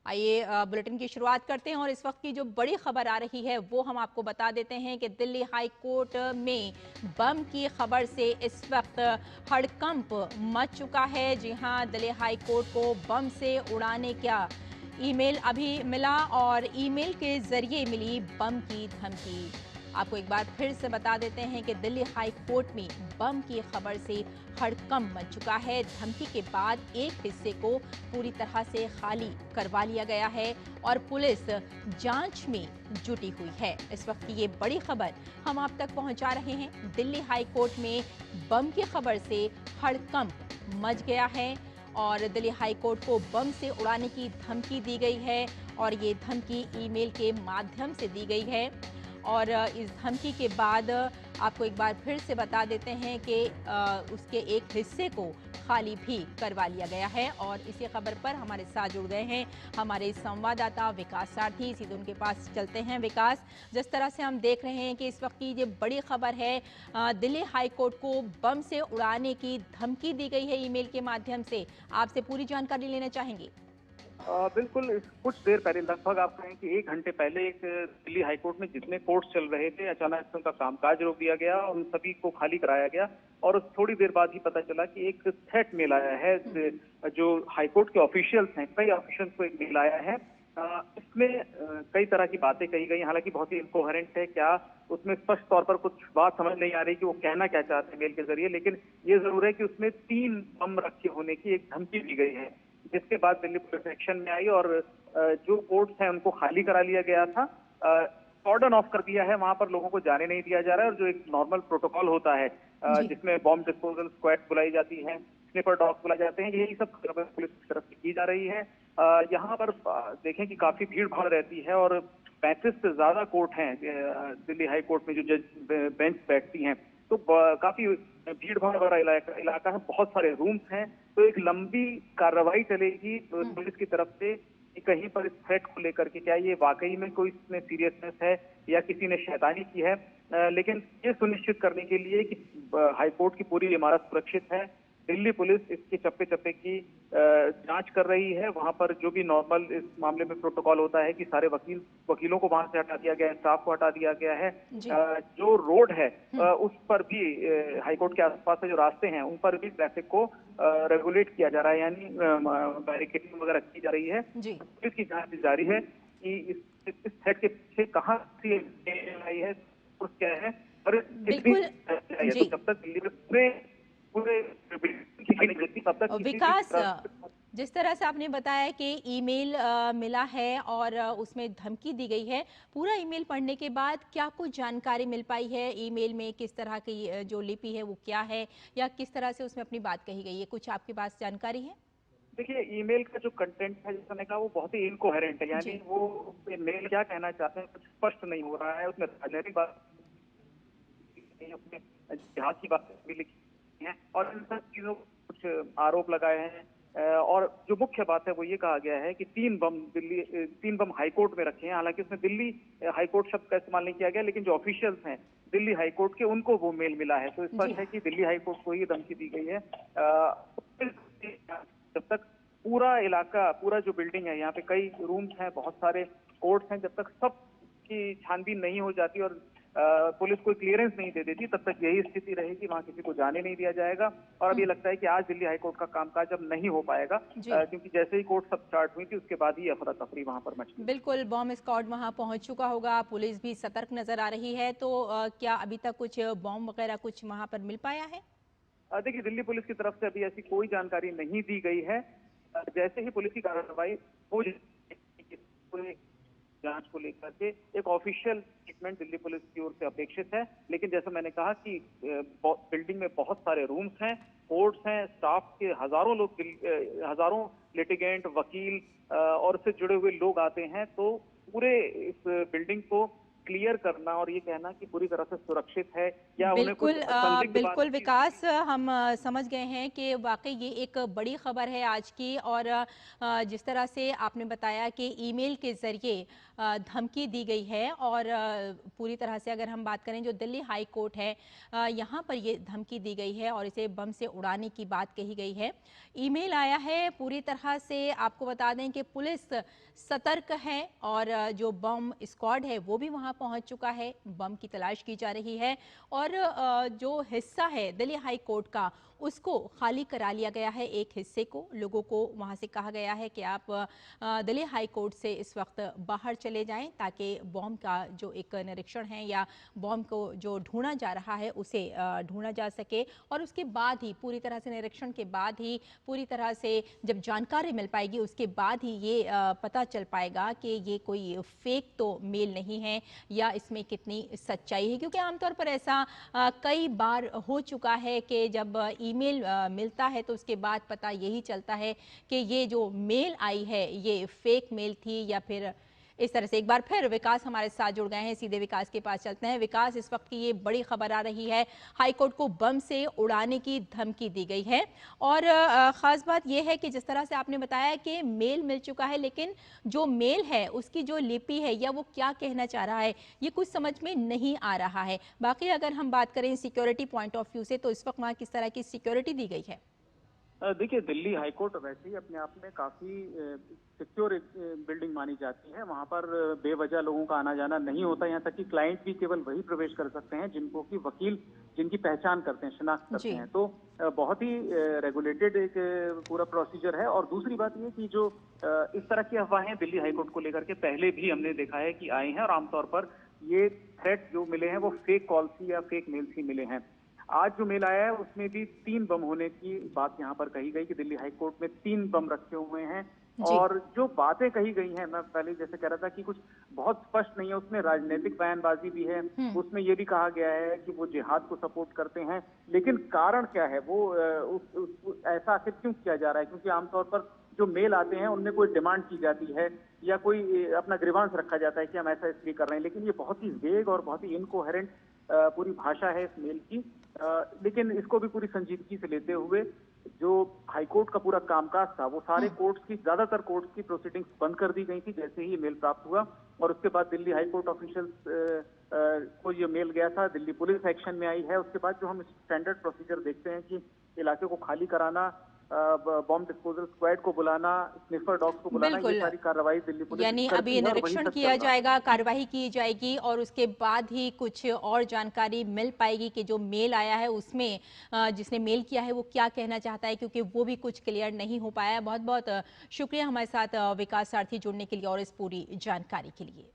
आइए बुलेटिन की शुरुआत करते हैं और इस वक्त की जो बड़ी खबर आ रही है वो हम आपको बता देते हैं कि दिल्ली हाई कोर्ट में बम की खबर से इस वक्त हड़कंप मच चुका है। जी हां, दिल्ली हाई कोर्ट को बम से उड़ाने का ईमेल अभी मिला और ईमेल के जरिए मिली बम की धमकी। आपको एक बार फिर से बता देते हैं कि दिल्ली हाई कोर्ट में बम की खबर से हड़कंप मच चुका है। धमकी के बाद एक हिस्से को पूरी तरह से खाली करवा लिया गया है और पुलिस जांच में जुटी हुई है। इस वक्त की ये बड़ी खबर हम आप तक पहुंचा रहे हैं। दिल्ली हाई कोर्ट में बम की खबर से हड़कंप मच गया है और दिल्ली हाई कोर्ट को बम से उड़ाने की धमकी दी गई है और ये धमकी ईमेल के माध्यम से दी गई है। और इस धमकी के बाद आपको एक बार फिर से बता देते हैं कि उसके एक हिस्से को खाली भी करवा लिया गया है। और इसी खबर पर हमारे साथ जुड़ गए हैं हमारे संवाददाता विकास सारथी। सीधे उनके पास चलते हैं। विकास, जिस तरह से हम देख रहे हैं कि इस वक्त की ये बड़ी खबर है, दिल्ली हाई कोर्ट को बम से उड़ाने की धमकी दी गई है ईमेल के माध्यम से, आपसे पूरी जानकारी लेना चाहेंगे। बिल्कुल, कुछ देर पहले, लगभग आप कहें कि 1 घंटे पहले, एक दिल्ली हाईकोर्ट में जितने कोर्ट्स चल रहे थे, अचानक से उनका कामकाज रोक दिया गया और उन सभी को खाली कराया गया। और थोड़ी देर बाद ही पता चला कि एक थ्रेट मेल आया है। जो हाईकोर्ट के ऑफिशियल्स हैं, कई ऑफिशियल्स को एक मेल आया है। इसमें कई तरह की बातें कही गई, हालांकि बहुत ही इनकोहेरेंट है। क्या उसमें स्पष्ट तौर पर कुछ बात समझ नहीं आ रही कि वो कहना क्या चाहते हैं मेल के जरिए, लेकिन ये जरूर है कि उसमें 3 बम रखे होने की एक धमकी दी गई है, जिसके बाद दिल्ली पुलिस एक्शन में आई और जो कोर्ट्स हैं उनको खाली करा लिया गया था। कॉर्डन ऑफ कर दिया है, वहां पर लोगों को जाने नहीं दिया जा रहा है। और जो एक नॉर्मल प्रोटोकॉल होता है, जी। जिसमें बॉम्ब डिस्पोजल स्क्वाड बुलाई जाती है, स्निपर डॉग्स बुलाए जाते हैं, यही सब पुलिस की तरफ से की जा रही है। यहाँ पर देखें कि काफी भीड़ भाड़ रहती है और 35 से ज्यादा कोर्ट हैं दिल्ली हाई कोर्ट में, जो जज बेंच बैठती हैं। तो काफी भीड़ भाड़ वाला इलाका है, बहुत सारे रूम्स हैं। तो एक लंबी कार्रवाई चलेगी पुलिस की तरफ से कि कहीं पर इस थ्रेट को लेकर के क्या ये वाकई में कोई इसमें सीरियसनेस है या किसी ने शैतानी की है। लेकिन ये सुनिश्चित करने के लिए कि हाईकोर्ट की पूरी इमारत सुरक्षित है, दिल्ली पुलिस इसके चप्पे चप्पे की जांच कर रही है। वहां पर जो भी नॉर्मल इस मामले में प्रोटोकॉल होता है कि सारे वकीलों को वहां से हटा दिया गया है, स्टाफ को हटा दिया गया है। जी। जो रोड है उस पर भी, हाईकोर्ट के आसपास के जो रास्ते हैं उन पर भी ट्रैफिक को रेगुलेट किया जा रहा है, यानी बैरिकेडिंग वगैरह की जा रही है। जी। पुलिस की जांच जारी है कि इस थ्रेट के पीछे कहाँ से आई है, सोर्स क्या है और कितनी बिल्कुल। है। तो जी। जब तक दिल्ली में पूरे पूरे तब तक किसी भी विकास, तरह जिस तरह से आपने बताया कि ईमेल मिला है और उसमें धमकी दी गई है, पूरा ईमेल पढ़ने के बाद क्या कुछ जानकारी मिल पाई है? ईमेल में किस तरह की जो लिपि है वो क्या है, या किस तरह से उसमें अपनी बात कही गई है, कुछ आपके पास जानकारी है? देखिए, ईमेल का जो कंटेंट है, जैसा मैंने कहा, वो बहुत ही इनकोहेरेंट है, यानी जी। वो मेल क्या कहना चाहते हैं कुछ स्पष्ट नहीं हो रहा है। उसमें राजनीतिक बात, अपने इतिहास की बातें भी लिखी हैं और इन सब चीजों को कुछ आरोप लगाए हैं। और जो मुख्य बात है वो ये कहा गया है कि 3 बम हाईकोर्ट में रखे हैं। हालांकि उसमें दिल्ली हाईकोर्ट शब्द का इस्तेमाल नहीं किया गया, लेकिन जो ऑफिशियल्स हैं दिल्ली हाईकोर्ट के, उनको वो मेल मिला है। तो जी। स्पष्ट है कि दिल्ली हाईकोर्ट को ही धमकी दी गई है। जब तक पूरा इलाका, पूरा जो बिल्डिंग है, यहाँ पे कई रूम्स हैं, बहुत सारे कोर्ट्स हैं, जब तक सब की छानबीन नहीं हो जाती और पुलिस कोई क्लियरेंस नहीं दे देती, तब तक यही स्थिति रहेगी, वहां किसी को जाने नहीं दिया जाएगा। और अब ये लगता है कि आज दिल्ली हाईकोर्ट का कामकाज अब नहीं हो पाएगा, जी। क्योंकि जैसे ही कोर्ट सब स्टार्ट हुई थी उसके बाद ही अफरा तफरी वहां पर मच गई। बिल्कुल, बॉम्ब स्क्वाड वहां पहुंच चुका होगा, पुलिस भी सतर्क नजर आ रही है। तो क्या अभी तक कुछ बॉम्ब वगैरह कुछ वहां पर मिल पाया है? देखिए, दिल्ली पुलिस की तरफ से अभी ऐसी कोई जानकारी नहीं दी गई है। जैसे ही पुलिस की कार्रवाई हो जाएगी, पूरे जांच को लेकर के एक ऑफिशियल स्टेटमेंट दिल्ली पुलिस की ओर से अपेक्षित है। लेकिन जैसा मैंने कहा कि बिल्डिंग में बहुत सारे रूम्स हैं, कोर्ट्स हैं, स्टाफ के हजारों लोग, हजारों लिटिगेंट, वकील और उससे जुड़े हुए लोग आते हैं। तो पूरे इस बिल्डिंग को क्लियर करना और ये कहना कि पूरी तरह से सुरक्षित है या उन्हें कुछ बिल्कुल संदिग्ध बिल्कुल बात की। विकास, हम समझ गए हैं कि वाकई ये एक बड़ी खबर है आज की। और जिस तरह से आपने बताया कि ईमेल के ज़रिए धमकी दी गई है, और पूरी तरह से अगर हम बात करें जो दिल्ली हाई कोर्ट है, यहाँ पर ये धमकी दी गई है और इसे बम से उड़ाने की बात कही गई है। ईमेल आया है, पूरी तरह से आपको बता दें कि पुलिस सतर्क है और जो बम स्क्वाड है वो भी वहाँ पहुँच चुका है, बम की तलाश की जा रही है। और जो हिस्सा है दिल्ली हाई कोर्ट का उसको खाली करा लिया गया है। एक हिस्से को लोगों को वहां से कहा गया है कि आप दिल्ली हाई कोर्ट से इस वक्त बाहर चले जाएं, ताकि बॉम्ब का जो एक निरीक्षण है या बॉम्ब को जो ढूंढा जा रहा है उसे ढूंढा जा सके। और उसके बाद ही पूरी तरह से निरीक्षण के बाद ही पूरी तरह से जब जानकारी मिल पाएगी उसके बाद ही ये पता चल पाएगा कि ये कोई फेक तो मेल नहीं है या इसमें कितनी सच्चाई है। क्योंकि आमतौर पर ऐसा कई बार हो चुका है कि जब ईमेल मिलता है तो उसके बाद पता यही चलता है कि ये जो मेल आई है ये फेक मेल थी या फिर इस तरह से। एक बार फिर विकास हमारे साथ जुड़ गए हैं, सीधे विकास के पास चलते हैं। विकास, इस वक्त की ये बड़ी खबर आ रही है, हाईकोर्ट को बम से उड़ाने की धमकी दी गई है। और खास बात यह है कि जिस तरह से आपने बताया कि मेल मिल चुका है, लेकिन जो मेल है उसकी जो लिपि है या वो क्या कहना चाह रहा है ये कुछ समझ में नहीं आ रहा है। बाकी अगर हम बात करें सिक्योरिटी पॉइंट ऑफ व्यू से, तो इस वक्त वहाँ किस तरह की सिक्योरिटी दी गई है? देखिए, दिल्ली हाईकोर्ट वैसे ही अपने आप में काफी सिक्योर बिल्डिंग मानी जाती है। वहां पर बेवजह लोगों का आना जाना नहीं होता। यहाँ तक कि क्लाइंट भी केवल वही प्रवेश कर सकते हैं जिनको कि वकील जिनकी पहचान करते हैं, शिनाख्त करते हैं। तो बहुत ही रेगुलेटेड एक पूरा प्रोसीजर है। और दूसरी बात ये कि जो इस तरह की अफवाहें दिल्ली हाईकोर्ट को लेकर के पहले भी हमने देखा है कि आई हैं, और आमतौर पर ये थ्रेट जो मिले हैं वो फेक कॉल्स ही या फेक मेल्स ही मिले हैं। आज जो मेल आया है उसमें भी 3 बम होने की बात यहाँ पर कही गई कि दिल्ली हाईकोर्ट में 3 बम रखे हुए हैं। और जो बातें कही गई हैं, मैं पहले जैसे कह रहा था कि कुछ बहुत स्पष्ट नहीं है, उसमें राजनीतिक बयानबाजी भी है। उसमें ये भी कहा गया है कि वो जिहाद को सपोर्ट करते हैं, लेकिन कारण क्या है वो ऐसा आखिर क्यों किया जा रहा है? क्योंकि आमतौर पर जो मेल आते हैं उनमें कोई डिमांड की जाती है या कोई अपना ग्रीवांस रखा जाता है कि हम ऐसा इसलिए कर रहे हैं। लेकिन ये बहुत ही वेग और बहुत ही इनकोहेरेंट पूरी भाषा है इस मेल की। लेकिन इसको भी पूरी संजीदगी से लेते हुए जो हाईकोर्ट का पूरा कामकाज था, वो सारे कोर्ट्स की, ज्यादातर कोर्ट्स की प्रोसीडिंग्स बंद कर दी गई थी जैसे ही ये मेल प्राप्त हुआ। और उसके बाद दिल्ली हाईकोर्ट ऑफिशियल्स को ये मेल गया था, दिल्ली पुलिस एक्शन में आई है। उसके बाद जो हम स्टैंडर्ड प्रोसीजर देखते हैं कि इलाके को खाली कराना, बॉम्ब डिस्पोजल स्क्वाड को बुलाना, स्निफर डॉग्स को बुलाना, ये सारी कार्रवाई दिल्ली पुलिस यानी करती अभी है और वही निरीक्षण सब किया चल रहा है। जाएगा, कार्रवाई की जाएगी और उसके बाद ही कुछ और जानकारी मिल पाएगी कि जो मेल आया है उसमें जिसने मेल किया है वो क्या कहना चाहता है, क्योंकि वो भी कुछ क्लियर नहीं हो पाया है। बहुत बहुत शुक्रिया हमारे साथ विकास सारथी जुड़ने के लिए और इस पूरी जानकारी के लिए।